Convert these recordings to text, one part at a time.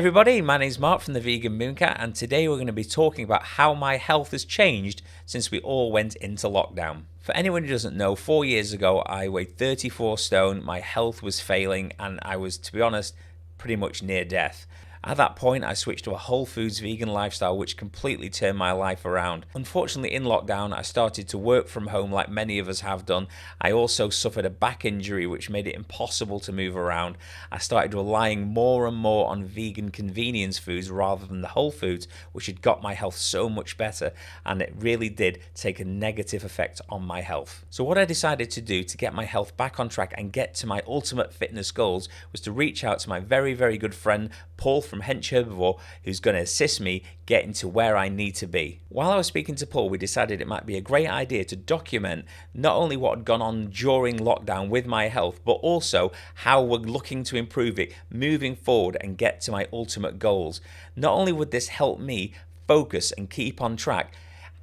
everybody, my name's Mark from the Vegan Mooncat, and today we're going to be talking about how my health has changed since we all went into lockdown. For anyone who doesn't know, 4 years ago I weighed 34 stone, my health was failing, and I was, to be honest, pretty much near death. At that point, I switched to a whole foods vegan lifestyle, which completely turned my life around. Unfortunately, in lockdown, I started to work from home like many of us have done. I also suffered a back injury, which made it impossible to move around. I started relying more and more on vegan convenience foods rather than the whole foods, which had got my health so much better, and it really did take a negative effect on my health. So what I decided to do to get my health back on track and get to my ultimate fitness goals was to reach out to my very, very good friend, Paul from Hench Herbivore, who's going to assist me getting to where I need to be. While I was speaking to Paul, we decided it might be a great idea to document not only what had gone on during lockdown with my health, but also how we're looking to improve it moving forward and get to my ultimate goals. Not only would this help me focus and keep on track,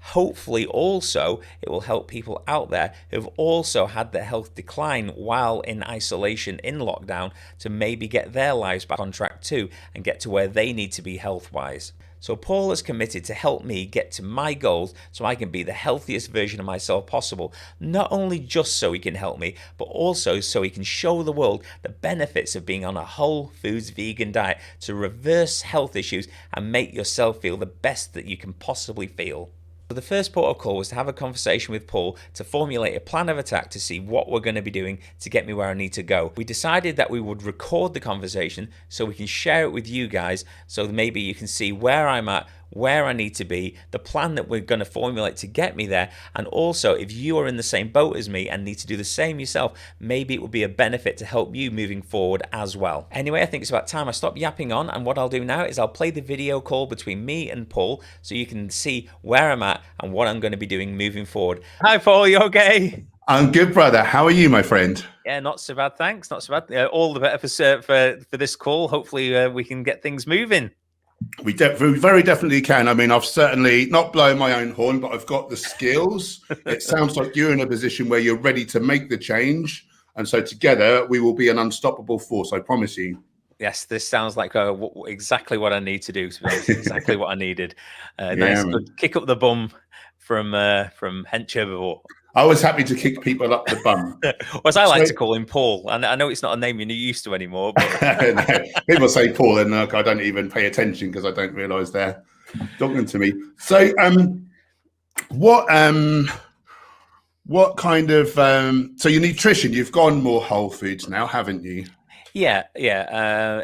hopefully also it will help people out there who've also had their health decline while in isolation in lockdown to maybe get their lives back on track too and get to where they need to be health-wise. So Paul has committed to help me get to my goals so I can be the healthiest version of myself possible, not only just so he can help me, but also so he can show the world the benefits of being on a whole foods vegan diet to reverse health issues and make yourself feel the best that you can possibly feel. So the first port of call was to have a conversation with Paul to formulate a plan of attack to see what we're going to be doing to get me where I need to go. We decided that we would record the conversation so we can share it with you guys, so maybe you can see where I'm at, where I need to be, the plan that we're going to formulate to get me there, and also if you are in the same boat as me and need to do the same yourself, maybe it will be a benefit to help you moving forward as well. Anyway, I think it's about time I stop yapping on, and what I'll do now is I'll play the video call between me and Paul so you can see where I'm at and what I'm going to be doing moving forward. Hi Paul, you okay? I'm good, brother. How are you, my friend? Yeah, not so bad, thanks. Not so bad. All the better for this call. Hopefully we can get things moving. We very definitely can. I mean, I've certainly not blown my own horn, but I've got the skills. It sounds like you're in a position where you're ready to make the change. And so together we will be an unstoppable force, I promise you. Yes, this sounds like exactly what I need to do, to be honest. Exactly what I needed. Nice, good kick up the bum from Hench Herbivore. I was happy to kick people up the bum. Or as I like to call him, Paul. And I know it's not a name you're used to anymore. But... No, people say Paul, and I don't even pay attention because I don't realise they're talking to me. So, what kind of so your nutrition? You've gone more whole foods now, haven't you? Yeah.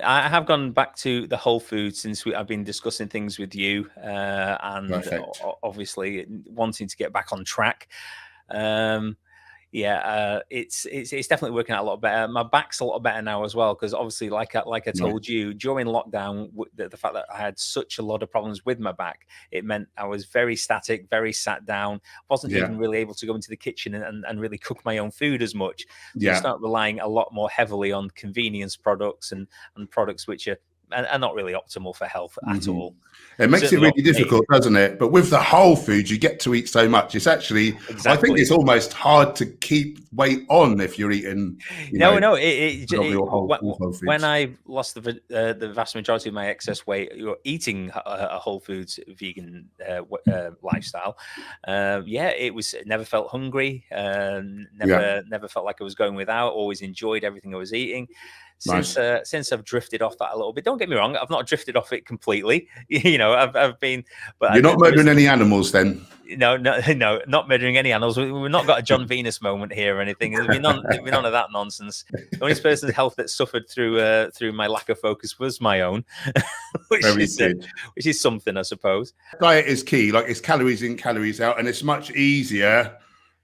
I have gone back to the whole foods since I've been discussing things with you, and obviously wanting to get back on track. It's definitely working out a lot better. My back's a lot better now as well, because obviously, like I told you during lockdown, the fact that I had such a lot of problems with my back, it meant I was very static, very sat down, wasn't even really able to go into the kitchen and really cook my own food as much. So I start relying a lot more heavily on convenience products and products which are not really optimal for health at all. It makes it really difficult, doesn't it? But with the whole foods, you get to eat so much. It's actually, I think it's almost hard to keep weight on if you're eating. When I lost the vast majority of my excess weight, you're eating a whole foods vegan lifestyle. It never felt hungry. Never felt like I was going without. Always enjoyed everything I was eating. Since I've drifted off that a little bit, don't get me wrong, I've not drifted off it completely. I've been. But you're not murdering any animals, then? No, not murdering any animals. We've not got a John Venus moment here or anything. There's been none of that nonsense. The only person's health that suffered through my lack of focus was my own, which is something, I suppose. Diet is key. Like, it's calories in, calories out, and it's much easier,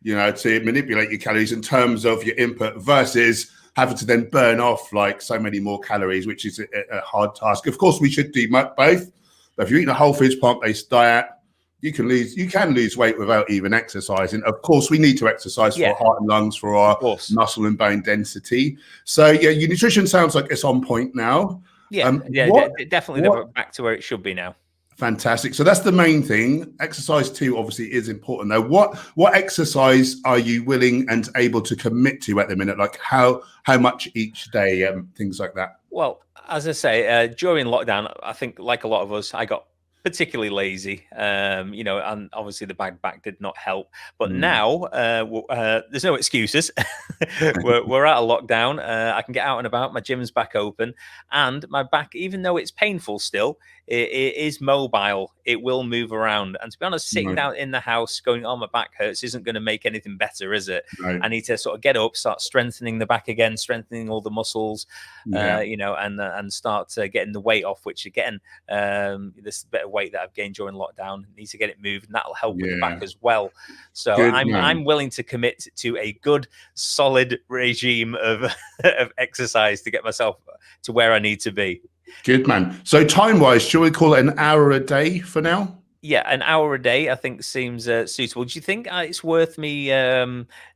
to manipulate your calories in terms of your input versus having to then burn off like so many more calories, which is a hard task. Of course, we should do both. But if you're eating a whole foods plant-based diet, you can lose weight without even exercising. Of course, we need to exercise for our heart and lungs, for our muscle and bone density. So your nutrition sounds like it's on point now. Definitely back to where it should be now. Fantastic. So that's the main thing. Exercise too, obviously, is important though. What exercise are you willing and able to commit to at the minute? Like how much each day, things like that? Well, as I say, during lockdown, I think like a lot of us, I got particularly lazy, and obviously the bad back did not help. But Mm, now there's no excuses. we're out of lockdown. I can get out and about. My gym's back open, and my back, even though it's painful still, it is mobile. It will move around. And to be honest, sitting no, down in the house going, "Oh, my back hurts," isn't going to make anything better, is it? no, I need to sort of get up, start strengthening the back again, strengthening all the muscles, yeah, and start getting the weight off, which again, this bit of weight that I've gained during lockdown, need to get it moved, and that'll help with the back yeah. as well. So Good I'm man. willing to commit to a good, solid regime of of exercise to get myself to where I need to be. Good man. So time wise, shall we call it an hour a day for now? Yeah, an hour a day I think seems suitable. Do you think it's worth me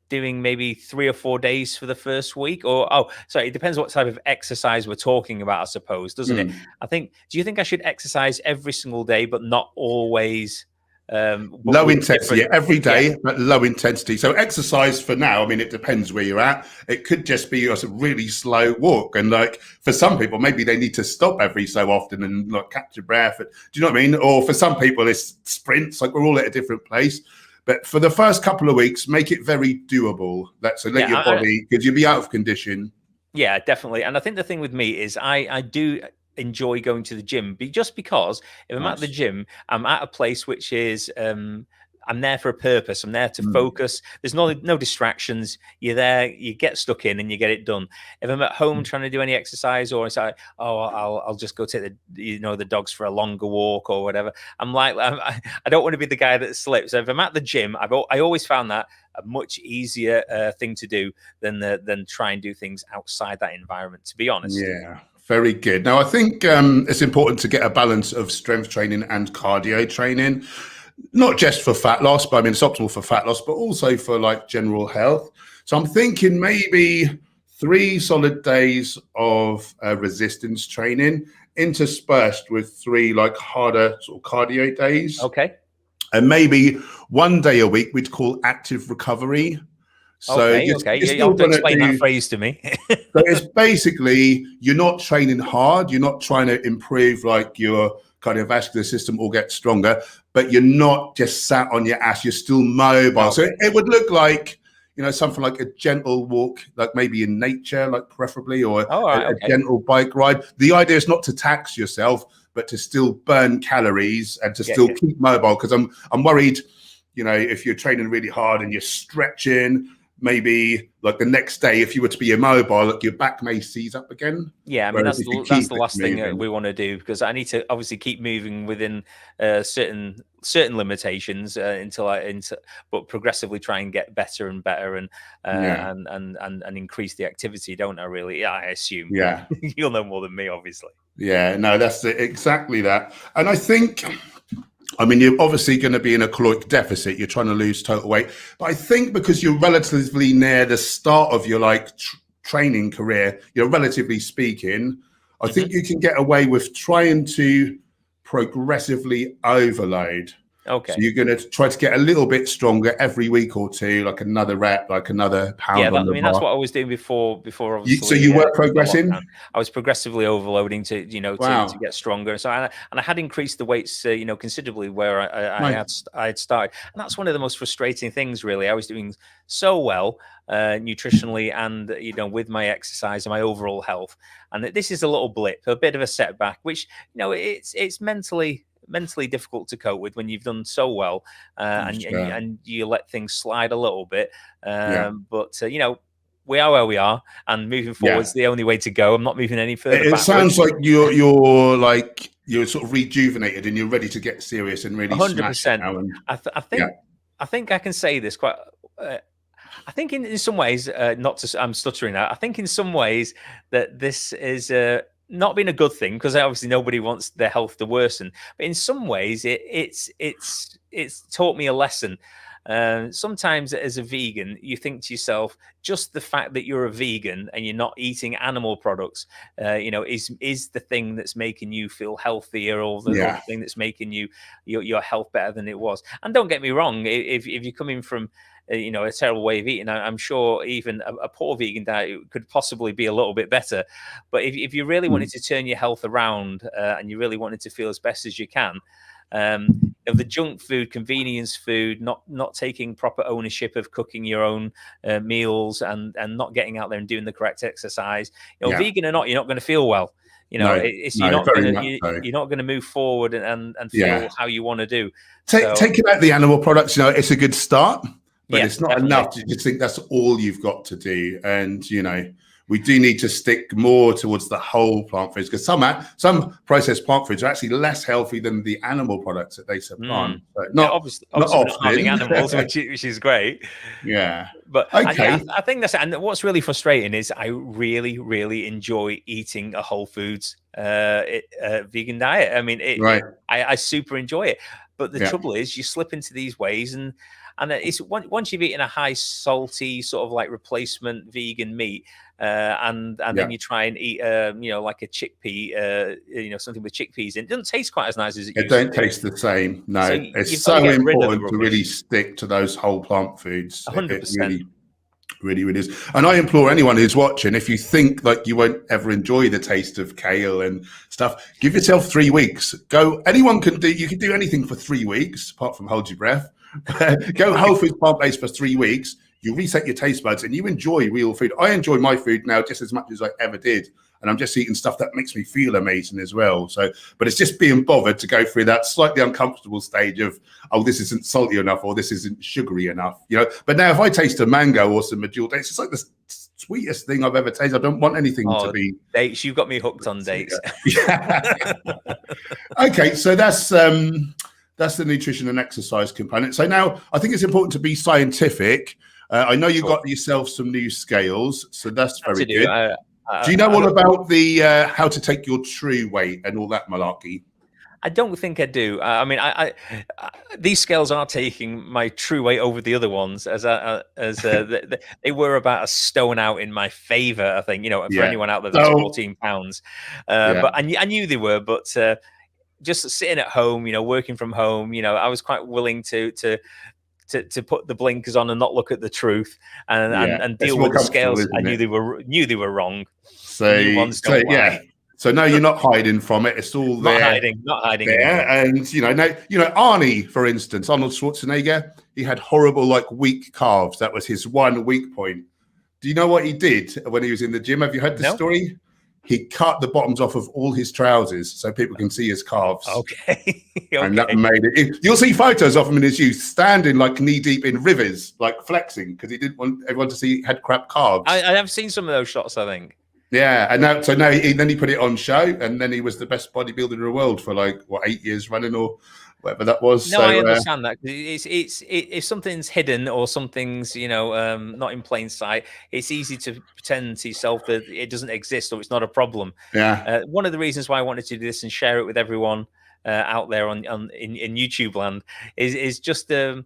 doing maybe 3 or 4 days for the first week? Or sorry, it depends what type of exercise we're talking about, I suppose, doesn't it? Mm. I think. Do you think I should exercise every single day, but not always? But Low with intensity, yeah, different, every yeah, day, but low intensity. So exercise for now, I mean, it depends where you're at. It could just be a really slow walk. And like for some people, maybe they need to stop every so often and like catch your breath. Do you know what I mean? Or for some people, it's sprints. Like we're all at a different place. But for the first couple of weeks, make it very doable. So let yeah. your body, because you'll be out of condition. Yeah, definitely. And I think the thing with me is I do enjoy going to the gym, just because if I'm at the Nice. gym, I'm at a place which is I'm there for a purpose. I'm there to Mm. focus. There's no distractions. You're there, you get stuck in and you get it done. If I'm at home trying to do any exercise, or it's like, oh, I'll just go take the dogs for a longer walk or whatever. I don't want to be the guy that slips. So if I'm at the gym, I always found that a much easier thing to do than try and do things outside that environment, to be honest. Yeah, very good. Now, I think it's important to get a balance of strength training and cardio training, not just for fat loss, but I mean, it's optimal for fat loss, but also for like general health. So I'm thinking maybe 3 solid days of resistance training interspersed with 3 like harder sort of cardio days. Okay. And maybe 1 day a week we'd call active recovery. So Okay. Okay. you're You still have to going to explain that do. phrase to me. So it's basically you're not training hard, you're not trying to improve like your cardiovascular system or get stronger, but you're not just sat on your ass, you're still mobile. So Okay. it would look like, something like a gentle walk, like maybe in nature, like preferably, or All a right. Okay. gentle bike ride. The idea is not to tax yourself, but to still burn calories and to Get still you. keep mobile. Because I'm worried, if you're training really hard and you're stretching, maybe like the next day, if you were to be immobile, like your back may seize up again. Yeah, I mean Whereas if you that's keep the it last thing moving, we want to do, because I need to obviously keep moving within certain limitations but progressively try and get better and better, and yeah, and increase the activity, don't I? Really, yeah, I assume. yeah, You'll know more than me, obviously. yeah. No, that's exactly that. And I think, I mean, you're obviously going to be in a caloric deficit. You're trying to lose total weight, but I think because you're relatively near the start of your training career, relatively speaking, I Hmm. think you can get away with trying to progressively overload. So Okay. you're going to try to get a little bit stronger every week or two, like another rep, like another Yeah, pound on I the mean that's bar. what I was doing before So obviously you were the lockdown. progressing. I was progressively overloading to to Wow, get stronger. So I had increased the weights considerably where nice. I had started, and that's one of the most frustrating things. Really, I was doing so well nutritionally and with my exercise and my overall health, and this is a little blip, a bit of a setback, which it's mentally difficult to cope with when you've done so well, Sure. and you let things slide a little bit. Yeah, But we are where we are, and moving yeah. forward is the only way to go. I'm not moving any further It sounds backwards. like you're sort of rejuvenated and you're ready to get serious and A really hundred smash it percent. now. And I, th- I yeah, think I think I can say this quite. Uh, I think in some ways, not to, I'm stuttering now. I think in some ways that this is not been a good thing, because obviously nobody wants their health to worsen. But in some ways, it's taught me a lesson. Sometimes as a vegan, you think to yourself, just the fact that you're a vegan and you're not eating animal products, is the thing that's making you feel healthier, or the thing that's making your health better than it was. And don't get me wrong, if you're coming from a terrible way of eating, I'm sure even a poor vegan diet could possibly be a little bit better. But if you really wanted to turn your health around, and you really wanted to feel as best as you can, the junk food, convenience food, not taking proper ownership of cooking your own meals, and not getting out there and doing the correct exercise, vegan or not, you're not going to feel well. You're not going to move forward and feel how you want to do. Taking out the animal products, it's a good start, but it's not enough to just think that's all you've got to do. And we do need to stick more towards the whole plant foods, because some processed plant foods are actually less healthy than the animal products that they supplant. Obviously not harming animals, which is great. Yeah, but okay. I think that's, and what's really frustrating is I really, really enjoy eating a whole foods vegan diet. I mean, I super enjoy it. But the trouble is, you slip into these ways, and it's once you've eaten a high salty sort of like replacement vegan meat, and then you try and eat like a chickpea, something with chickpeas in, it doesn't taste quite as nice as it used to. It don't taste the same. No, so it's so important to really stick to those whole plant foods. 100%. Really is. And I implore anyone who's watching, if you think like you won't ever enjoy the taste of kale and stuff, give yourself 3 weeks. You can do anything for 3 weeks apart from hold your breath. Go whole food plant-based for 3 weeks. You reset your taste buds and you enjoy real food. I enjoy my food now just as much as I ever did, and I'm just eating stuff that makes me feel amazing as well. So, but it's just being bothered to go through that slightly uncomfortable stage of, oh, this isn't salty enough, or this isn't sugary enough, But now if I taste a mango or some medjool dates, it's like the sweetest thing I've ever tasted. I don't want anything to be dates. You've got me hooked on dates. Okay, so that's the nutrition and exercise component. So now I think it's important to be scientific. I know you got yourself some new scales, so that's very good. Do you know all about the how to take your true weight and all that malarkey? I don't think I do. I mean, these scales are taking my true weight over the other ones, as they were about a stone out in my favor, I think. For anyone out there that's 14 pounds, but I knew they were. But just sitting at home, working from home, I was quite willing to put the blinkers on and not look at the truth and deal with the scales. I knew they were wrong. So no, you're not hiding from it. It's all there. Not hiding. There. And Arnie, for instance, Arnold Schwarzenegger, he had horrible weak calves. That was his one weak point. Do you know what he did when he was in the gym? Have you heard the story? He cut the bottoms off of all his trousers so people can see his calves. Okay. And that made it. You'll see photos of him in his youth standing knee deep in rivers, flexing, because he didn't want everyone to see he had crap calves. I have seen some of those shots, I think. Yeah, and now then he put it on show, and then he was the best bodybuilder in the world for 8 years running or whatever that was. No, I understand that. It's if something's hidden or something's not in plain sight, it's easy to pretend to yourself that it doesn't exist or it's not a problem. Yeah. One of the reasons why I wanted to do this and share it with everyone out there in YouTube land is just I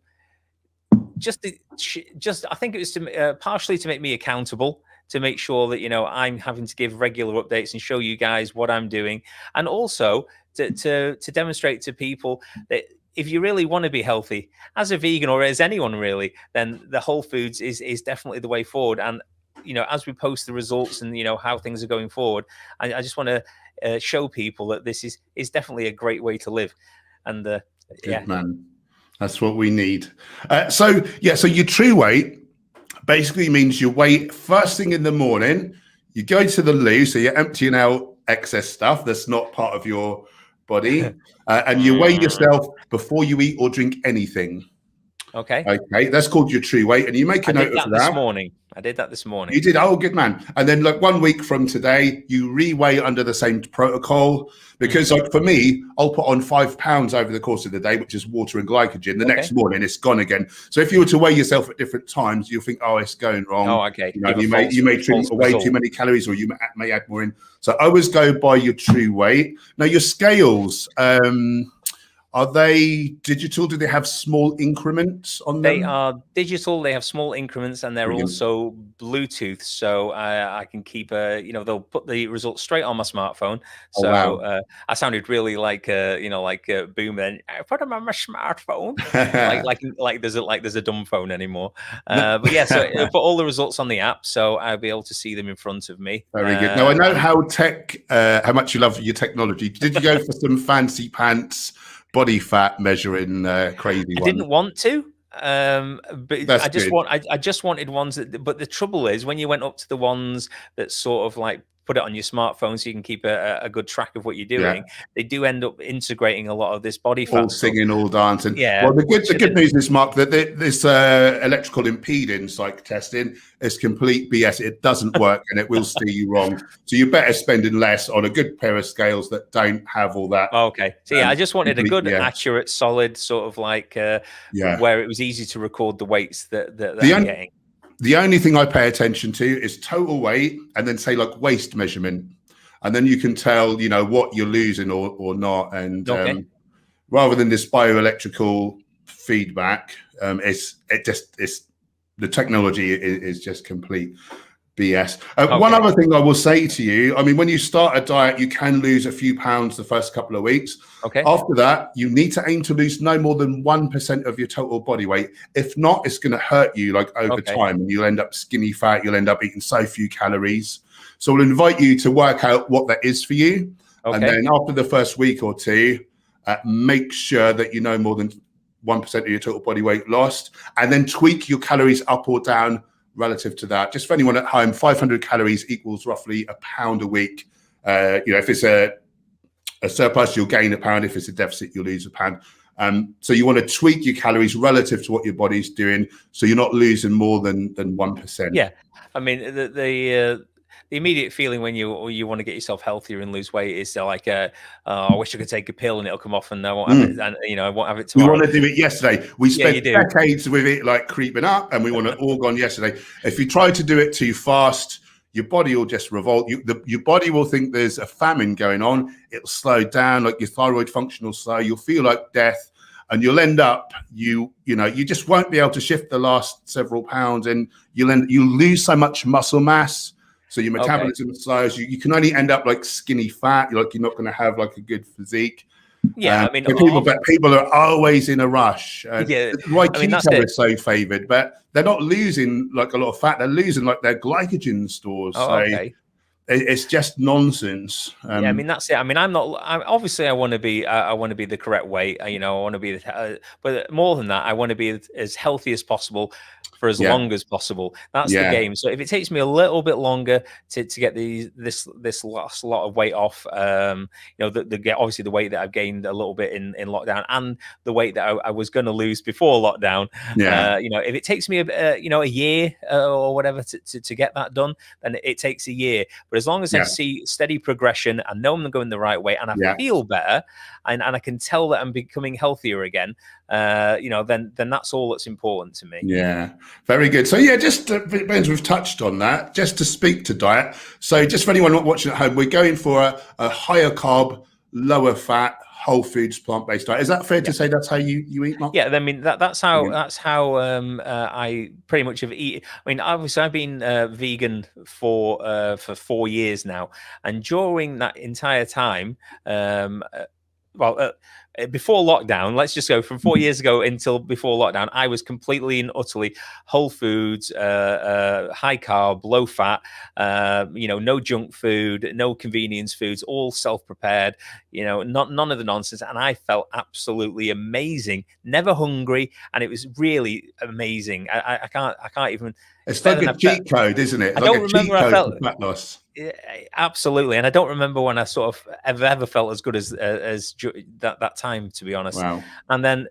think it was partially to make me accountable, to make sure that I'm having to give regular updates and show you guys what I'm doing, and also to demonstrate to people that if you really want to be healthy as a vegan, or as anyone really, then the whole foods is definitely the way forward. And as we post the results and how things are going forward, I just want to show people that this is definitely a great way to live. And Good man, that's what we need. So your true weight basically means your weight first thing in the morning. You go to the loo, so you're emptying out excess stuff that's not part of your body, and you weigh yourself before you eat or drink anything. Okay, that's called your true weight, and you make a note of that. I did that this morning. You did? Oh, good man. And then 1 week from today, you re-weigh under the same protocol, because for me, I'll put on 5 pounds over the course of the day, which is water and glycogen. The next morning, it's gone again. So if you were to weigh yourself at different times, you'll think, oh, it's going wrong. Oh, okay. You may drink away too many calories, or you may add more in. So I always go by your true weight. Now, your scales, Are they digital? Do they have small increments on They them? are digital. They have small increments, and they're Brilliant. also Bluetooth. So I can keep they'll put the results straight on my smartphone. Oh, So wow. I sounded really like Boom. Then I put them on my smartphone, there's a dumb phone anymore. But yeah, so it'll put all the results on the app, so I'll be able to see them in front of me. Very good. Now I know And how much you love your technology. Did you go for some fancy pants, body fat measuring, crazy I ones? didn't want to. But That's good. I just wanted ones but the trouble is when you went up to the ones that sort of like put it on your smartphone so you can keep a good track of what you're Yeah. doing, they do end up integrating a lot of this body All fat stuff. singing, all dancing. Yeah, Well, the which I good didn't. news is, Mark, that this electrical impedance like testing is complete BS. It doesn't work, and it will steer you wrong. So you're better spending less on a good pair of scales that don't have all that. Okay, so yeah, I just wanted a complete good, BS. accurate, solid sort of like Yeah. where it was easy to record the weights that The I'm only, getting. the only thing I pay attention to is total weight, and then say like waist measurement, and then you can tell what you're losing or not. And Okay. rather than this bioelectrical feedback, it's the technology is just complete BS. One other thing I will say to you, I mean, when you start a diet, you can lose a few pounds the first couple of weeks. Okay. After that, you need to aim to lose no more than 1% of your total body weight. If not, it's going to hurt you like over time, and you'll end up skinny fat. You'll end up eating so few calories. So we'll invite you to work out what that is for you. And then after the first week or two, make sure that you know more than 1% of your total body weight lost, and then tweak your calories up or down relative to that. Just for anyone at home, 500 calories equals roughly a pound a week. If it's a surplus, you'll gain a pound. If it's a deficit, you'll lose a pound. So you want to tweak your calories relative to what your body's doing, so you're not losing more than 1%. Yeah, I mean the immediate feeling when you want to get yourself healthier and lose weight is like, I wish I could take a pill and it'll come off, and I won't have it, and I won't have it tomorrow. We want to do it yesterday. We Yeah, spent decades with it like creeping up, and we want it all gone yesterday. If you try to do it too fast, your body will just revolt. Your body will think there's a famine going on. It'll slow down, like your thyroid function will slow. You'll feel like death, and you'll end up you just won't be able to shift the last several pounds, and you'll lose so much muscle mass. So your metabolism slows. You can only end up like skinny fat. You're not going to have like a good physique. Yeah, I mean, people are always in a rush. Yeah, why I mean, keto is so favored, but they're not losing like a lot of fat. They're losing like their glycogen stores. It's just nonsense. Yeah, I mean that's it. I mean, obviously I want to be the correct weight. I want to be but more than that, I want to be as healthy as possible for as long as possible. That's the game. So if it takes me a little bit longer to get this last lot of weight off, obviously the weight that I've gained a little bit in lockdown, and the weight that I was going to lose before lockdown. If it takes me a year or whatever to get that done, then it takes a year. But as long as I see steady progression and know I'm going the right way, and I feel better, and I can tell that I'm becoming healthier again, then that's all that's important to me. Yeah, very good. So just we've touched on that. Just to speak to diet. So just for anyone not watching at home, we're going for a higher carb, lower fat, whole foods, plant-based diet. Is that fair to say that's how you eat, Mark? Yeah, I mean that's how I pretty much have eaten. I mean, obviously I've been vegan for 4 years now, and during that entire time, before lockdown, let's just go from 4 years ago until before lockdown, I was completely and utterly whole foods, high carb, low fat, no junk food, no convenience foods, all self-prepared, none of the nonsense. And I felt absolutely amazing, never hungry. And it was really amazing. I can't even. It's like a cheat code, isn't it? I don't remember I felt fat loss. Absolutely, and I don't remember when I sort of ever felt as good as that time, to be honest. Wow. And then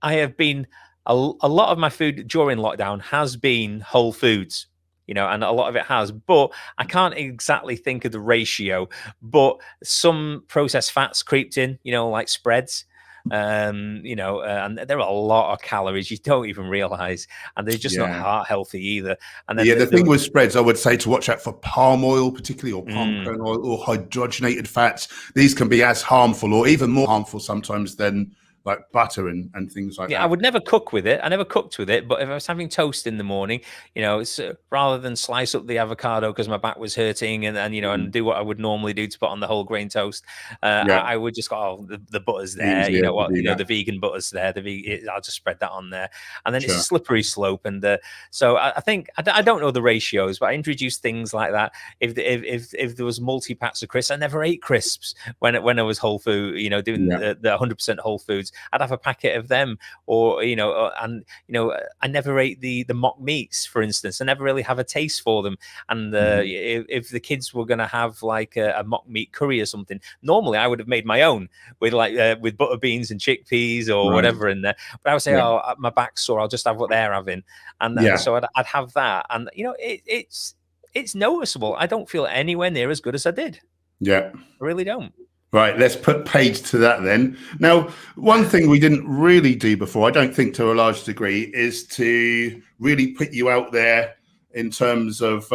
I have been a lot of my food during lockdown has been whole foods, and a lot of it has, but I can't exactly think of the ratio. But some processed fats creeped in, like spreads. And there are a lot of calories you don't even realize, and they're just not heart healthy either. And then the thing with spreads, I would say to watch out for palm oil, particularly, or palm kernel oil, or hydrogenated fats. These can be as harmful or even more harmful sometimes than like butter and things like Yeah, I that. would never cook with it. I never cooked with it, but if I was having toast in the morning, it's rather than slice up the avocado because my back was hurting and and Mm. do what I would normally do to put on the whole grain toast, Yeah, I would just go, oh, the butter's there, you easier know to what, do that. the vegan butter's there, I'll just spread that on there, and then it's a Sure. slippery slope. And so I think I don't know the ratios, but I introduced things like that. If there was multi packs of crisps, I never ate crisps when I was whole food, doing Yeah. the 100% whole foods. I'd have a packet of them, or I never ate the mock meats, for instance. I never really have a taste for them. And Mhm. if the kids were going to have like a mock meat curry or something, normally I would have made my own with butter beans and chickpeas or Right. whatever in there. But I would say, Yeah. oh, my back's sore, I'll just have what they're having, and Yeah. so I'd have that, and it's noticeable. I don't feel anywhere near as good as I did. Yeah. I really don't. Right, let's put paid to that then. Now, one thing we didn't really do before, I don't think to a large degree, is to really put you out there in terms of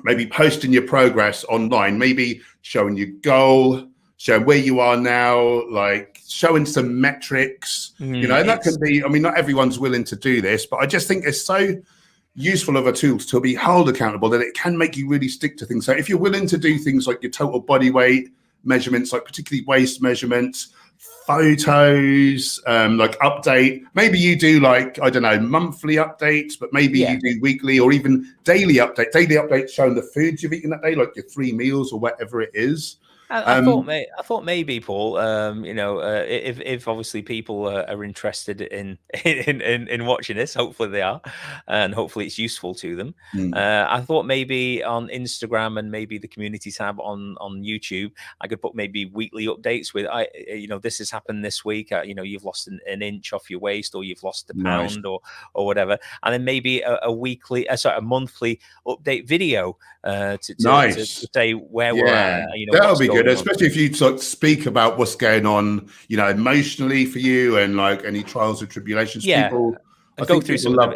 maybe posting your progress online, maybe showing your goal, showing where you are now, like showing some metrics. And that can be, I mean, not everyone's willing to do this, but I just think it's so useful of a tool to be held accountable that it can make you really stick to things. So if you're willing to do things like your total body weight measurements, like particularly waist measurements, photos, like update, maybe you do like, I don't know, monthly updates, but maybe you do weekly or even daily updates showing the foods you've eaten that day, like your 3 meals or whatever it is. I thought maybe, Paul. If obviously people are interested in watching this, hopefully they are, and hopefully it's useful to them. I thought maybe on Instagram and maybe the community tab on YouTube, I could put maybe weekly updates with, this has happened this week. You've lost an inch off your waist, or you've lost a Nice. pound, or whatever, and then maybe a monthly update video to say where we're at. That'll What's be good, going on. especially if you sort of speak about what's going on, emotionally for you and like any trials or tribulations. People, I Go think through people some of love the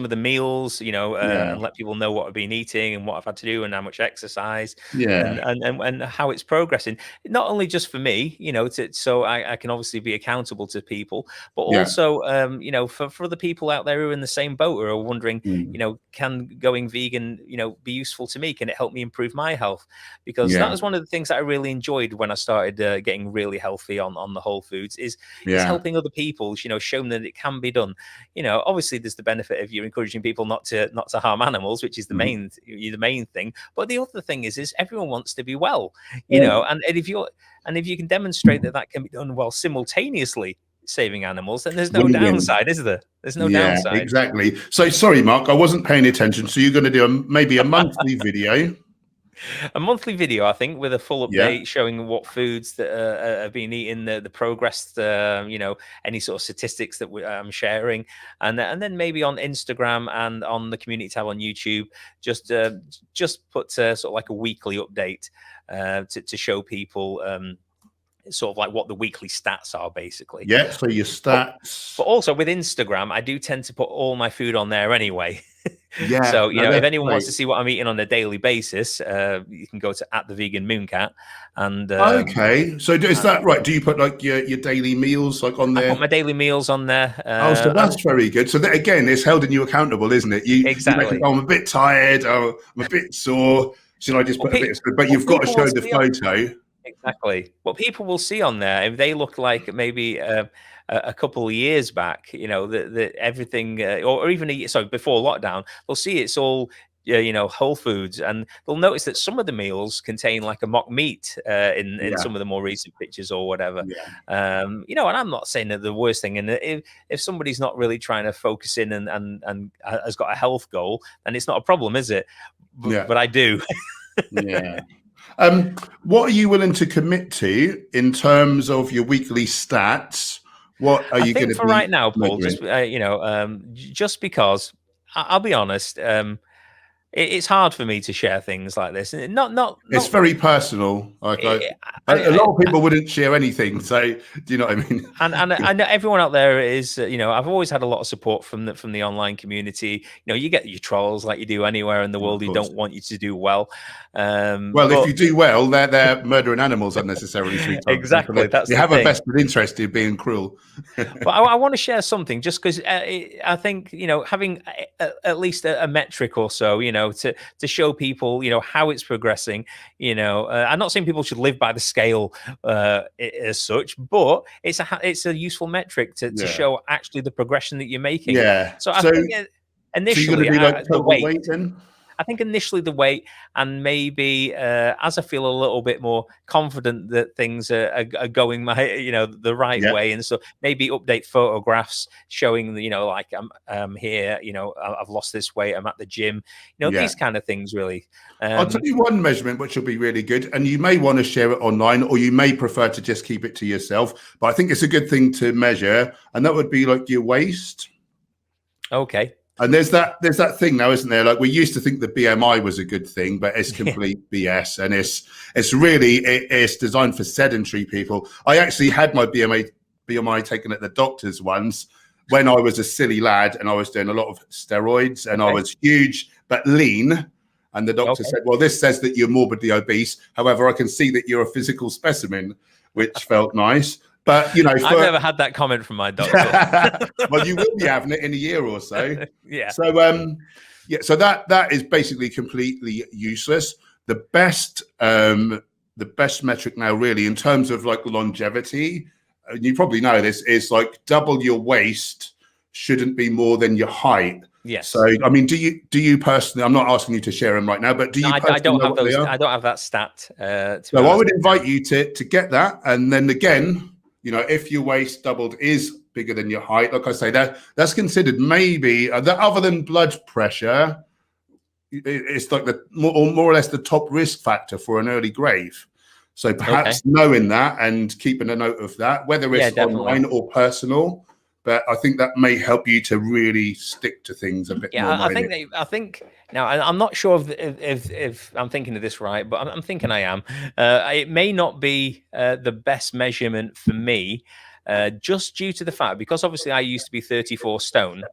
that. meals, and let people know what I've been eating and what I've had to do and how much exercise, Yeah. and how it's progressing. Not only just for me, so I can obviously be accountable to people, but Yeah. also for the people out there who are in the same boat, or are wondering, can going vegan, be useful to me? Can it help me improve my health? Because that Yeah. was one of the things that I really enjoyed when I started getting really healthy on the whole foods, is helping other people, show them that it can be done. Obviously there's the benefit of you encouraging people not to harm animals, which is the main thing. But the other thing is everyone wants to be well, and if you can demonstrate that can be done while simultaneously saving animals, then there's no Win-win. downside, is there? There's no Yeah, downside. exactly. So sorry, Mark, I wasn't paying attention. So you're going to do maybe a monthly video. A monthly video, I think, with a full Yeah. update showing what foods that have been eaten, the progress, any sort of statistics that I'm sharing, and then maybe on Instagram and on the community tab on YouTube, just put sort of like a weekly update to show people sort of like what the weekly stats are, basically. Yeah. So your stats. But also with Instagram, I do tend to put all my food on there anyway. Yeah. So, No, if that's anyone wants great. to see what I'm eating on a daily basis, you can go to @theveganmooncat. And Okay. So is that right? Do you put like your daily meals like on I there? put my daily meals on there. Oh, so that's very good. So that, again, it's holding you accountable, isn't it? You make it, Exactly. oh, I'm a bit tired. Oh, I'm a bit sore. Should I just Well, put a bit of, but you've got to people will show the see photo. exactly what people will see on there if they look like maybe a couple of years back, that everything, or even before lockdown, they'll see it's all whole foods, and they'll notice that some of the meals contain like a mock meat in Yeah. some of the more recent pictures or whatever. Yeah. And I'm not saying that the worst thing, and if somebody's not really trying to focus in and has got a health goal, then it's not a problem, is it? Yeah. But I do. Yeah. What are you willing to commit to in terms of your weekly stats? What are you going to For be right now, Paul, measuring? just because I'll be honest, it's hard for me to share things like this, and It's not. very personal. Like a I, lot of people wouldn't share anything. So do you know what I mean? and I know everyone out there is, I've always had a lot of support from the online community. You get your trolls like you do anywhere in the Of world who course. don't want you to do well. Well, if But you do well, they're murdering animals unnecessarily 3 times. So exactly, that's they the have a thing. vested interest in being cruel. But I want to share something just because I think having at least a metric or so, to show people how it's progressing. I'm not saying people should live by the scale as such, but it's a useful metric to Yeah. show actually the progression that you're making. Yeah. So I So think you're going initially to do like the total weight. weight then? I think initially the weight, and maybe as I feel a little bit more confident that things are going the right Yeah. way, and so maybe update photographs showing like I'm here, I've lost this weight, I'm at the gym, Yeah. these kind of things really. I'll tell you one measurement which will be really good, and you may want to share it online, or you may prefer to just keep it to yourself. But I think it's a good thing to measure, and that would be like your waist. Okay. And there's that thing now, isn't there? Like we used to think the BMI was a good thing, but it's complete BS, and it's designed for sedentary people. I actually had my BMI taken at the doctor's once when I was a silly lad, and I was doing a lot of steroids, and I Okay. was huge but lean. And the doctor said, "Well, this says that you're morbidly obese. However, I can see that you're a physical specimen," which felt nice. But I've never had that comment from my doctor. well, you will be having it in a year or so. Yeah. So so that is basically completely useless. The best metric now, really, in terms of like longevity, and you probably know this, is like double your waist shouldn't be more than your height. Yes. So I mean, do you personally? I'm not asking you to share them right now, but do you? No, I don't know have what they those. are? I don't have that stat. So I would invite you to get that, and then again, if your waist doubled is bigger than your height, like I say, that's considered maybe other than blood pressure, it's like more or less the top risk factor for an early grave. So perhaps knowing that and keeping a note of that, whether it's online or personal, but I think that may help you to really stick to things a bit more. I think now I'm not sure if I'm thinking of this right, but I'm thinking I am. It may not be the best measurement for me, just due to the fact, because obviously I used to be 34 stone.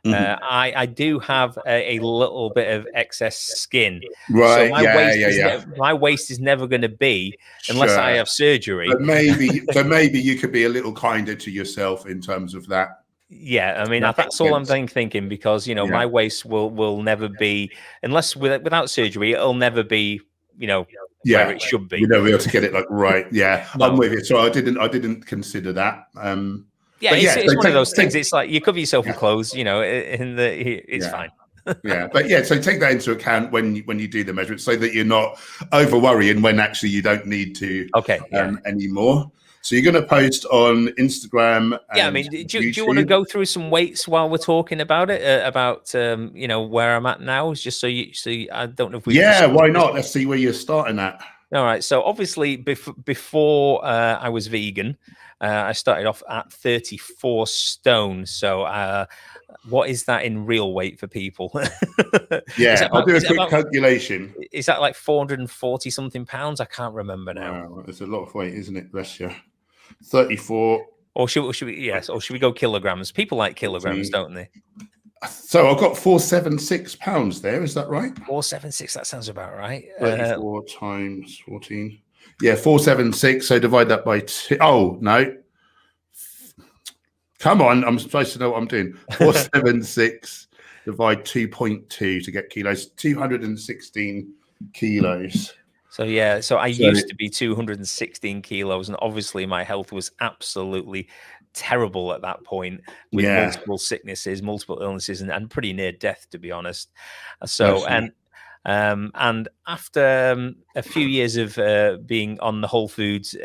I do have a little bit of excess skin, right? So my waist is never going to be unless I have surgery. But maybe you could be a little kinder to yourself in terms of that. Yeah, I mean that's all I'm thinking, because my waist will never be, unless without surgery, it'll never be where it should be. You'll never be able to get it like right. Yeah, No. I'm with you. So I didn't consider that. Yeah, it's one of those things. It's like you cover yourself with clothes, it's fine. So take that into account when you do the measurement, so that you're not over worrying when actually you don't need to anymore. So you're going to post on Instagram. I mean, do you want to go through some weights while we're talking about it? About where I'm at now, just so I don't know if we. Yeah, why not? Let's see where you're starting at. All right. So obviously, before I was vegan, I started off at 34 stone. So what is that in real weight for people? I'll do a quick calculation. Is that like 440 something pounds? I can't remember now. Wow, it's a lot of weight, isn't it? Bless you. 34. Or should we? Yes. Or should we go kilograms? People like kilograms, don't they? So I've got 476 pounds there. Is that right? 476. That sounds about right. 34 times 14. Yeah, 476. So divide that by 2. Oh no! Come on, I'm supposed to know what I'm doing. 476 divide 2.2 to get kilos. 216 kilos. So I used to be 216 kilos, and obviously my health was absolutely terrible at that point, with multiple sicknesses, multiple illnesses, and pretty near death, to be honest. So and after a few years of being on the whole foods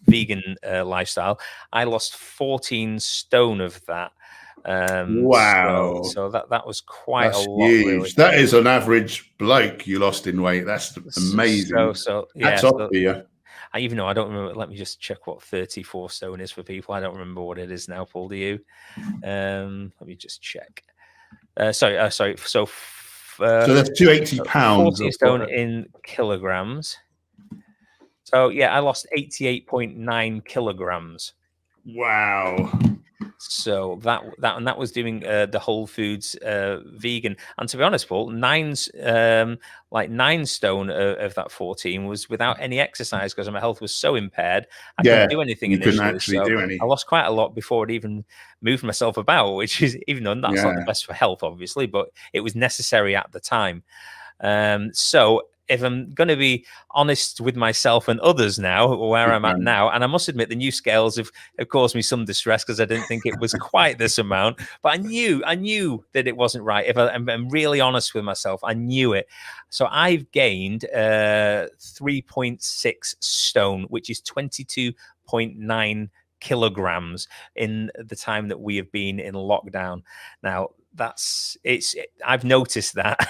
vegan lifestyle, I lost 14 stone of that. Wow! So that was quite a lot. Huge. Really. That is an average bloke you lost in weight. That's amazing. So hats off to you. Even though I don't remember, let me just check what 34 stone is for people. I don't remember what it is now, Paul. Do you? Let me just check. Sorry. So So that's 280 pounds 40 of stone in kilograms. So yeah, I lost 88.9 kilograms. wow. So that was doing the Whole Foods vegan. And to be honest, Paul, like 9 stone of that 14 was without any exercise because my health was so impaired. I couldn't Yeah, do anything you couldn't initially. actually So do I any. lost quite a lot before it even moved myself about, which is, even though that's not the Yeah, best for health, obviously, but it was necessary at the time. So if I'm going to be honest with myself and others now, where good I'm at man. now, and I must admit the new scales have caused me some distress because I didn't think it was quite this amount, but I knew that it wasn't right. If I'm really honest with myself, I knew it. So I've gained 3.6 stone, which is 22.9 kilograms in the time that we have been in lockdown. Now, I've noticed that.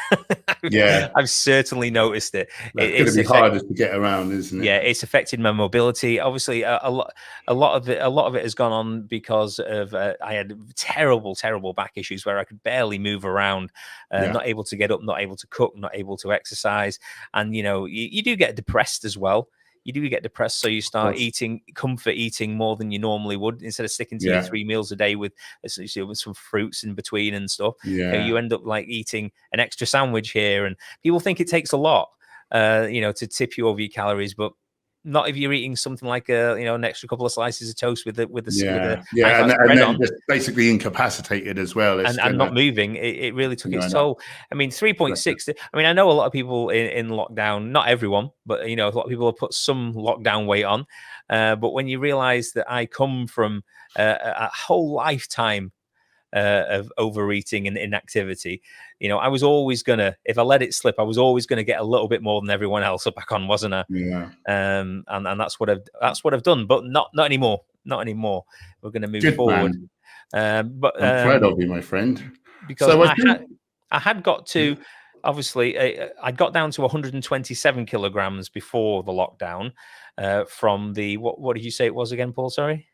Yeah, I've certainly noticed it. that's going to be harder to get around, isn't it? Yeah, it's affected my mobility. Obviously, a lot of it has gone on because of I had terrible back issues where I could barely move around, Yeah, not able to get up, not able to cook, not able to exercise, and you do get depressed as well. You do get depressed, so you start comfort eating more than you normally would. Instead of sticking to your yeah, 3 meals a day with some fruits in between and stuff, yeah. you end up like eating an extra sandwich here, and people think it takes a lot, to tip you over your calories, but not if you're eating something like an extra couple of slices of toast with a high Yeah, fat and spread then on, just basically incapacitated as well. It's and gonna, not moving. It really took its no, toll. I mean, 3.6. I mean, I know a lot of people in lockdown, not everyone, but a lot of people have put some lockdown weight on. But when you realize that I come from a whole lifetime of overeating and inactivity, I was always gonna, if I let it slip, I was always gonna get a little bit more than everyone else up back on, wasn't I? yeah. And that's what I've done, but not anymore. Not anymore. We're gonna move Good forward. man. But I'm proud of you, my friend. because So I think, I had got to, obviously, I got down to 127 kilograms before the lockdown, from the what did you say it was again, Paul? Sorry.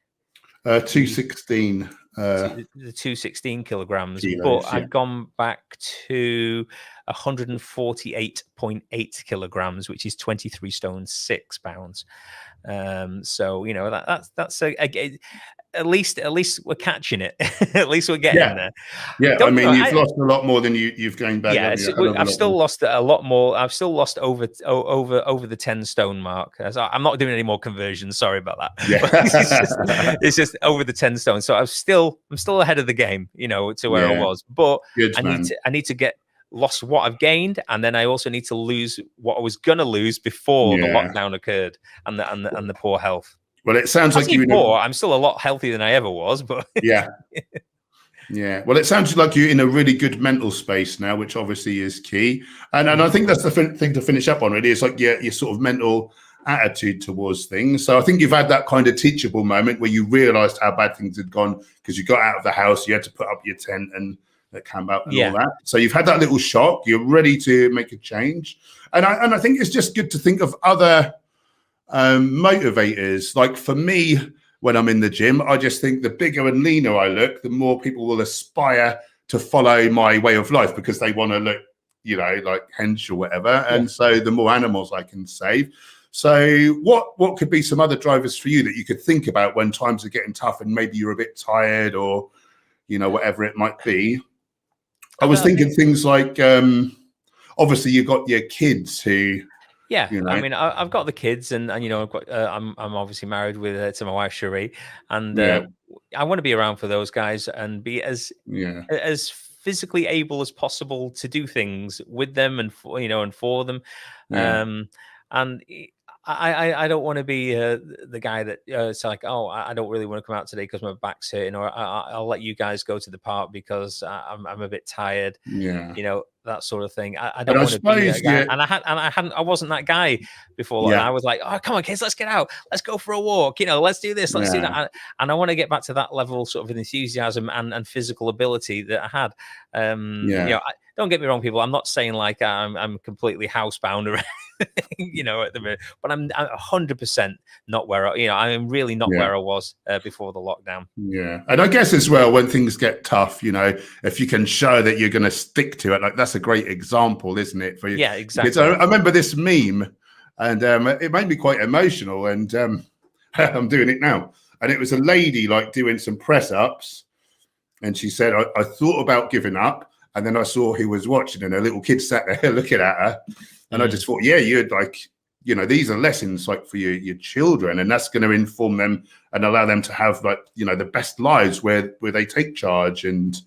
216 The 216 kilograms, but kilos. Yeah, I've gone back to 148.8 kilograms, which is 23 stone 6 pounds. So that's at least we're catching it. At least we're getting yeah, there. yeah. I Don't mean, know. you've lost a lot more than you've gained back, Yeah, haven't you? A hell of a I've lot still more. lost a lot more. I've still lost over the 10 stone mark. So I'm not doing any more conversions. Sorry about that. Yeah, But it's just over the 10 stone. So I'm still ahead of the game, to where I yeah. was. But Good man. I need to get lost what I've gained, and then I also need to lose what I was gonna lose before the Yeah. lockdown occurred, and the poor health. Well, it sounds I like say you in a, poor. I'm still a lot healthier than I ever was, but yeah. Yeah, well, it sounds like you're in a really good mental space now, which obviously is key. And I think that's the thing to finish up on. Really, is like your sort of mental attitude towards things. So I think you've had that kind of teachable moment where you realised how bad things had gone because you got out of the house, you had to put up your tent and camp out and all that. So you've had that little shock. You're ready to make a change, and I think it's just good to think of other motivators. Like for me, when I'm in the gym, I just think the bigger and leaner I look, the more people will aspire to follow my way of life because they want to look, like hench or whatever. And so the more animals I can save. So what could be some other drivers for you that you could think about when times are getting tough and maybe you're a bit tired or, whatever it might be? I was thinking things like, obviously you've got your kids who, yeah, I mean, I've got the kids, and I've got, I'm obviously married to my wife Cherie, and I want to be around for those guys and be as physically able as possible to do things with them and for them, and I don't want to be the guy that it's like, oh, I don't really want to come out today because my back's hurting, or I'll let you guys go to the park because I'm a bit tired. That sort of thing. I don't want to be that guy. And I wasn't that guy before. I was like, oh, come on, kids, let's get out. Let's go for a walk. Let's do this. Let's do that. And I want to get back to that level sort of enthusiasm and physical ability that I had. Don't get me wrong, people. I'm not saying like I'm completely housebound or at the minute, but I'm 100% not where I am really not where I was before the lockdown. Yeah, and I guess as well when things get tough, if you can show that you're going to stick to it, like that's a great example, isn't it, for you? Yeah, Because exactly. I remember this meme, and it made me quite emotional, and I'm doing it now. And it was a lady like doing some press ups, and she said, I thought about giving up, and then I saw who was watching, and a little kid sat there looking at her, and I just thought, yeah, you'd like, you know, these are lessons like for your children, and that's going to inform them and allow them to have like, you know, the best lives where they take charge and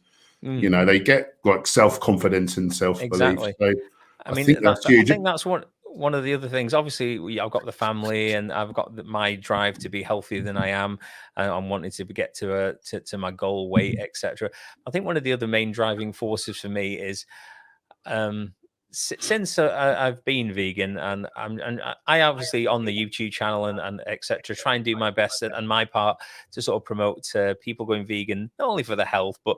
you know, they get like self-confidence and self-belief. Exactly. So I I mean, think that's I huge. think that's one of the other things. Obviously, I've got the family, and I've got my drive to be healthier than I am, and I'm wanting to get to my goal weight, etc. I think one of the other main driving forces for me is um, since I've been vegan, and I obviously on the YouTube channel and etc. try and do my best and my part to sort of promote people going vegan, not only for the health, but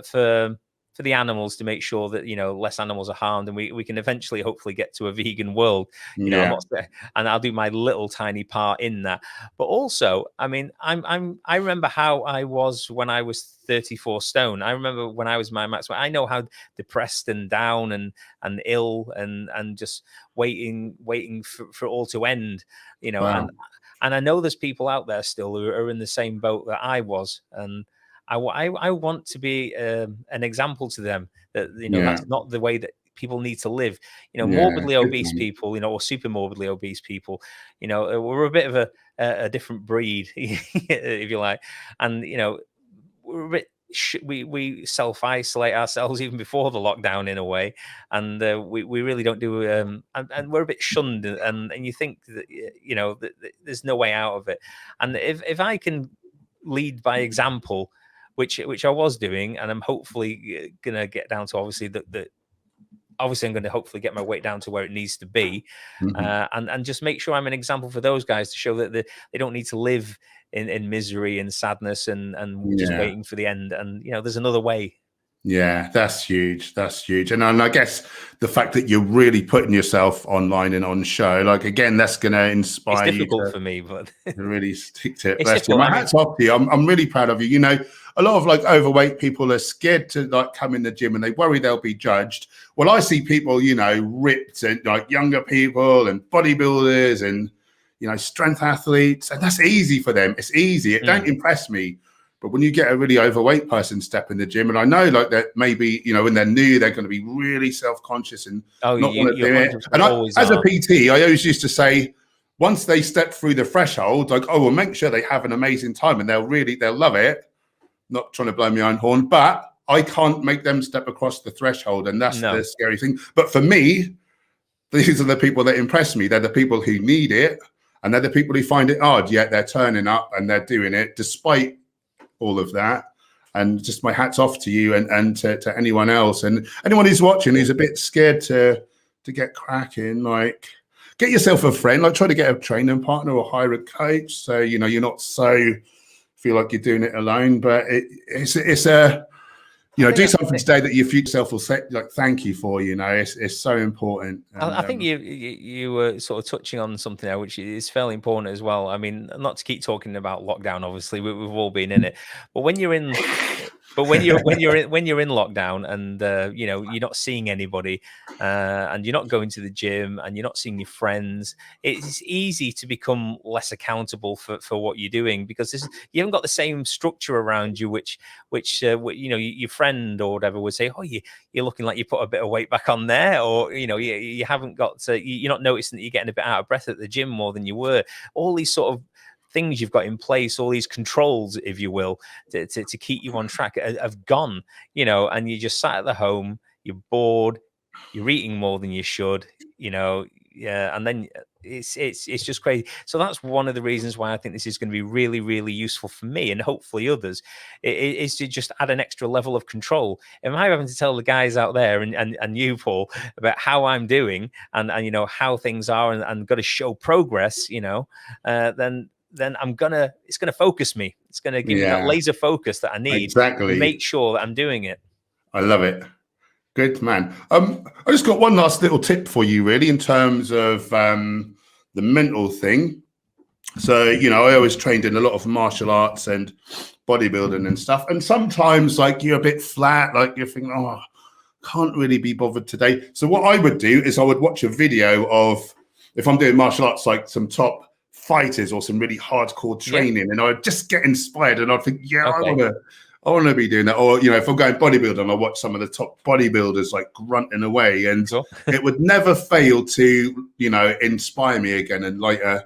for the animals, to make sure that, you know, less animals are harmed, and we can eventually hopefully get to a vegan world. You know, I'm Yeah. not and I'll do my little tiny part in that. But also, I mean, I remember how I was when I was 34 stone. I remember when I was my max. I know how depressed and down and ill and just waiting for it all to end, you know. Wow. And I know there's people out there still who are in the same boat that I was, and I want to be an example to them that, you know, Yeah. that's not the way that people need to live. You know, Yeah. morbidly Good obese one. people, you know, or super morbidly obese people, you know, we're a bit of a different breed, if you like, and you know, we're a bit. We self isolate ourselves even before the lockdown in a way, and we really don't do and we're a bit shunned, and you think that, you know, that there's no way out of it, and if I can lead by example, which I was doing, and I'm hopefully gonna get down to obviously the obviously I'm going to hopefully get my weight down to where it needs to be, Mhm. and just make sure I'm an example for those guys to show that they don't need to live in misery and sadness and just Yeah. waiting for the end. And you know, there's another way. Yeah, that's huge. That's huge. And I guess the fact that you're really putting yourself online and on show, like again, that's going to It's inspire you difficult to for me, but really stick to it. it's Bless you. difficult. My I mean, hat's off to you. I'm really proud of you. You know, a lot of like overweight people are scared to like come in the gym and they worry they'll be judged. Well, I see people, you know, ripped and like younger people and bodybuilders and, you know, strength athletes, and that's easy for them. It's easy. It don't impress me. But when you get a really overweight person step in the gym, and I know like that maybe, you know, when they're new, they're going to be really self-conscious and oh, not want you to do it. 100% And I, always as a are. PT, I always used to say, once they step through the threshold, like, oh, well, make sure they have an amazing time and they'll love it. Not trying to blow my own horn, but I can't make them step across the threshold. And that's the No, scary thing. But for me, these are the people that impress me. They're the people who need it. And they're the people who find it hard, yet they're turning up and they're doing it despite all of that. And just my hat's off to you and to anyone else. And anyone who's watching who's a bit scared to get cracking, like, get yourself a friend, like try to get a training partner or hire a coach. So, you know, you're not so feel like you're doing it alone, but it's a, you I know, think do that's the something thing. today that your future self will say, like, thank you for, you know, it's so important. And I think you were sort of touching on something there, which is fairly important as well. I mean, not to keep talking about lockdown, obviously we've all been in it, but when you're in, but when you're in lockdown and you know, you're not seeing anybody, and you're not going to the gym and you're not seeing your friends, it's easy to become less accountable for what you're doing, because you haven't got the same structure around you, which you know, your friend or whatever would say, oh, you're looking like you put a bit of weight back on there, or you know, you haven't got you're not noticing that you're getting a bit out of breath at the gym more than you were. All these sort of things you've got in place, all these controls, if you will, to keep you on track, have gone, you know, and you just sat at the home, you're bored, you're eating more than you should, you know, yeah, and then it's just crazy. So that's one of the reasons why I think this is going to be really, really useful for me and hopefully others, is to just add an extra level of control. Am I having to tell the guys out there and you, Paul, about how I'm doing and you know, how things are, and got to show progress, you know, then it's gonna focus me. It's gonna give me that yeah, laser focus that I need to exactly. make sure that I'm doing it. I love it. Good man. I just got one last little tip for you, really, in terms of the mental thing. So, you know, I always trained in a lot of martial arts and bodybuilding and stuff. And sometimes, like, you're a bit flat, like you're thinking, oh, can't really be bothered today. So what I would do is I would watch a video of, if I'm doing martial arts, like some top fighters or some really hardcore training, and I'd just get inspired, and I'd think, yeah, Okay. I want to be doing that. Or, you know, if I'm going bodybuilding, I watch some of the top bodybuilders like grunting away, and Sure. it would never fail to, you know, inspire me again and light a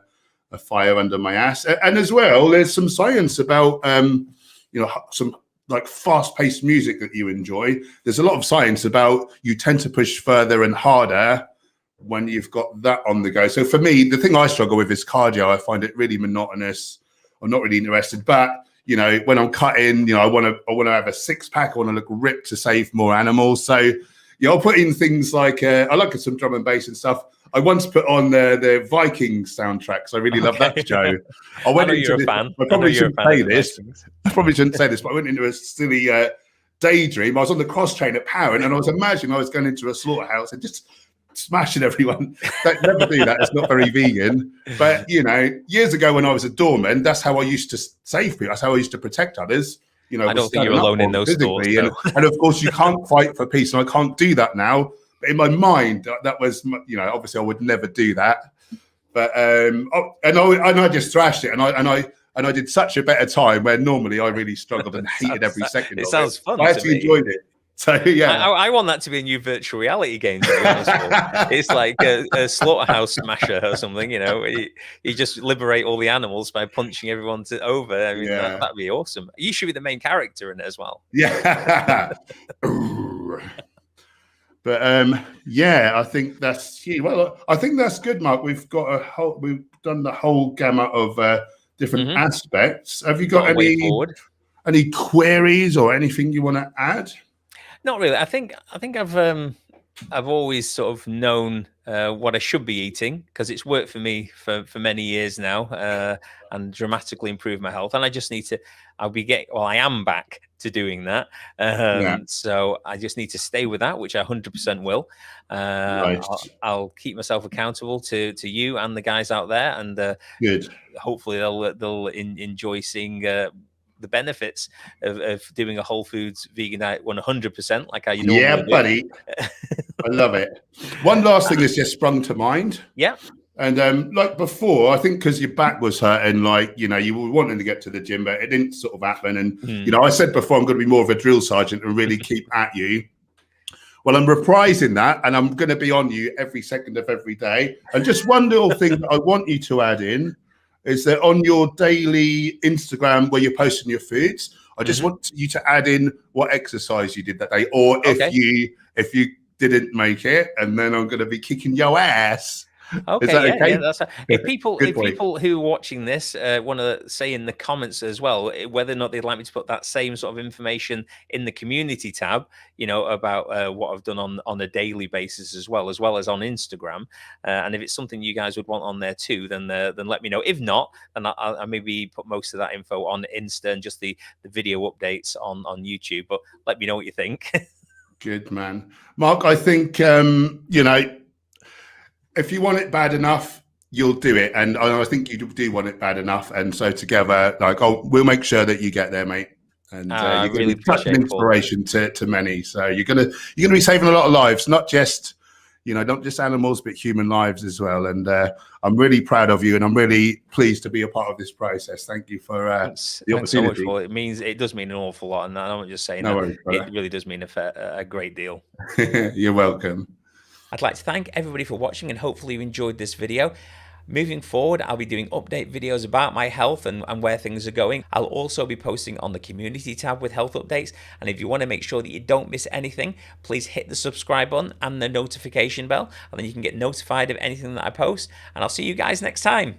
fire under my ass. And as well, there's some science about, you know, some like fast-paced music that you enjoy. There's a lot of science about you tend to push further and harder when you've got that on the go. So for me, the thing I struggle with is cardio. I find it really monotonous. I'm not really interested. But you know, when I'm cutting, you know, I want to have a six pack. I want to look ripped to save more animals. So yeah, I'll put in things like I like some drum and bass and stuff. I once put on the Vikings soundtracks. I really love that show. I went into this. I probably shouldn't say this. I probably shouldn't say this, but I went into a silly daydream. I was on the cross train at Power, and I was imagining I was going into a slaughterhouse and just smashing everyone. Don't never do that. It's not very vegan. But you know, years ago when I was a doorman, that's how I used to save people. That's how I used to protect others. You know, I don't think you're alone in those thoughts. And of course, you can't fight for peace, and I can't do that now. But in my mind, that was, you know, obviously I would never do that. But and I just thrashed it, and I did such a better time where normally I really struggled and hated every second. It sounds fun. I actually enjoyed it. So yeah, I want that to be a new virtual reality game. To be honest with you. It's like a slaughterhouse smasher or something. You know, you just liberate all the animals by punching everyone over. I mean, that'd be awesome. You should be the main character in it as well. Yeah. But yeah, I think that's well. I think that's good, Mark. We've done the whole gamut of different aspects. Have you got any queries or anything you want to add? Not really. I think I've always sort of known what I should be eating because it's worked for me for many years now and dramatically improved my health. And I just need to. I am back to doing that. So I just need to stay with that, which I 100% will. Right. I'll keep myself accountable to you and the guys out there, and good. Hopefully they'll enjoy seeing the benefits of doing a whole foods vegan diet 100%, like how you normally do. Buddy. I love it. One last thing that's just sprung to mind. Yeah. And like before, I think because your back was hurting, like, you know, you were wanting to get to the gym, but it didn't sort of happen. And, you know, I said before, I'm going to be more of a drill sergeant and really keep at you. Well, I'm reprising that, and I'm going to be on you every second of every day. And just one little thing that I want you to add in is that on your daily Instagram where you're posting your foods, I just want you to add in what exercise you did that day, or if you didn't make it, and then I'm going to be kicking your ass. Okay, is that okay? That's if people who are watching this want to say in the comments as well whether or not they'd like me to put that same sort of information in the community tab, you know, about what I've done on a daily basis as well as on Instagram, and if it's something you guys would want on there too, then let me know. If not, then I'll maybe put most of that info on Insta and just the video updates on YouTube. But let me know what you think. Good man, Mark. I think you know, if you want it bad enough, you'll do it. And I think you do want it bad enough. And so together, like, we'll make sure that you get there, mate. And you're going to be such an inspiration to many. So you're going to be saving a lot of lives, not just animals, but human lives as well. And I'm really proud of you, and I'm really pleased to be a part of this process. Thank you for the opportunity. Thanks so much for it. It does mean an awful lot, and I'm not just saying that. Worries, it really does mean a great deal. You're welcome. I'd like to thank everybody for watching, and hopefully you enjoyed this video. Moving forward, I'll be doing update videos about my health and where things are going. I'll also be posting on the community tab with health updates. And if you want to make sure that you don't miss anything, please hit the subscribe button and the notification bell, and then you can get notified of anything that I post. And I'll see you guys next time.